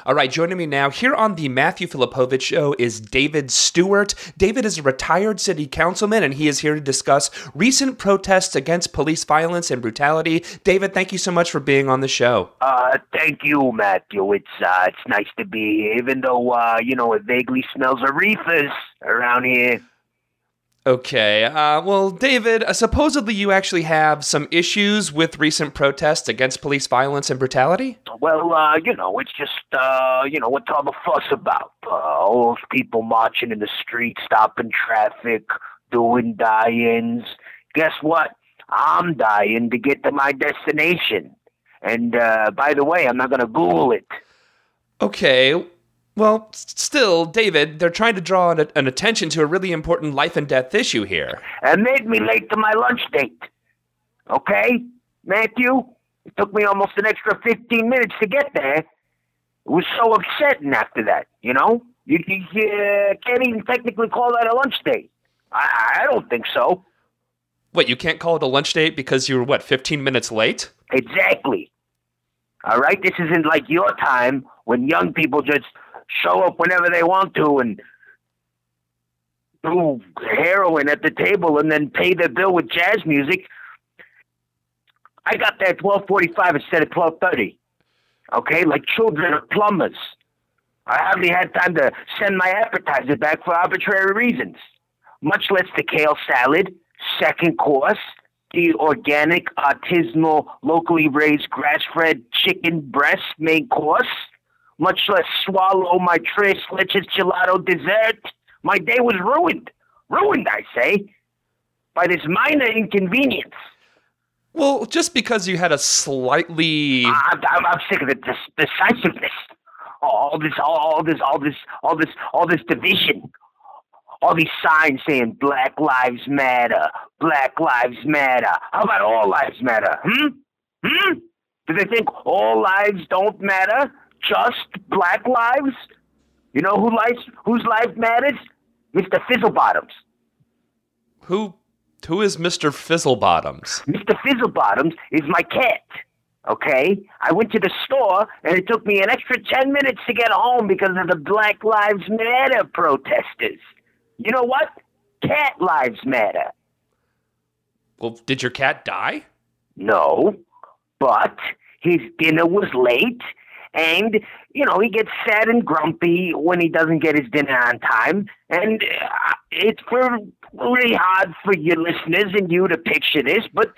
All right, joining me now here on the Matthew Filipowicz Show is David Stewart. David is a retired city councilman, and he is here to discuss recent protests against police violence and brutality. David, thank you so much for being on the show. Thank you, Matthew. It's nice to be here, even though, it vaguely smells of reefers around here. Okay, well, David, supposedly you actually have some issues with recent protests against police violence and brutality? Well, it's just, what's all the fuss about? All those people marching in the streets, stopping traffic, doing die-ins. Guess what? I'm dying to get to my destination. And, by the way, I'm not going to Google it. Okay, well, still, David, they're trying to draw an attention to a really important life and death issue here. It made me late to my lunch date. Okay, Matthew? It took me almost an extra 15 minutes to get there. It was so upsetting after that, you know? You can't even technically call that a lunch date. I don't think so. What, you can't call it a lunch date because you were, 15 minutes late? Exactly. All right? This isn't like your time when young people just show up whenever they want to and do heroin at the table and then pay their bill with jazz music. I got there at 12:45 instead of 12:30. Okay? Like children of plumbers. I hardly had time to send my appetizer back for arbitrary reasons. Much less the kale salad, second course, the organic, artisanal, locally raised grass-fed chicken breast main course, much less swallow my tres leches gelato dessert. My day was ruined. Ruined, I say, by this minor inconvenience. Well, just because you had a slightly... I'm sick of the decisiveness. All this division. All these signs saying Black Lives Matter, Black Lives Matter. How about all lives matter? Do they think all lives don't matter? Just black lives? You know whose life matters? Mr. Fizzlebottoms. Who is Mr. Fizzlebottoms? Mr. Fizzlebottoms is my cat. Okay? I went to the store, and it took me an extra 10 minutes to get home because of the Black Lives Matter protesters. You know what? Cat lives matter. Well, did your cat die? No, but his dinner was late, and, he gets sad and grumpy when he doesn't get his dinner on time, and it's really hard for your listeners and you to picture this, but,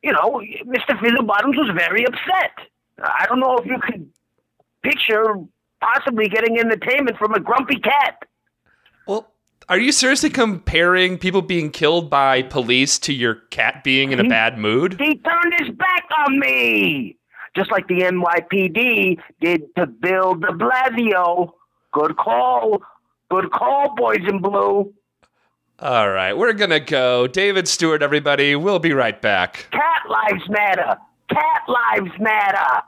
Mr. Fizzlebottoms was very upset. I don't know if you could picture possibly getting entertainment from a grumpy cat. Well, are you seriously comparing people being killed by police to your cat being in a bad mood? He turned his back on me! Just like the NYPD did to Bill de Blasio. Good call. Good call, boys in blue. All right, we're going to go. David Stewart, everybody. We'll be right back. Cat lives matter. Cat lives matter.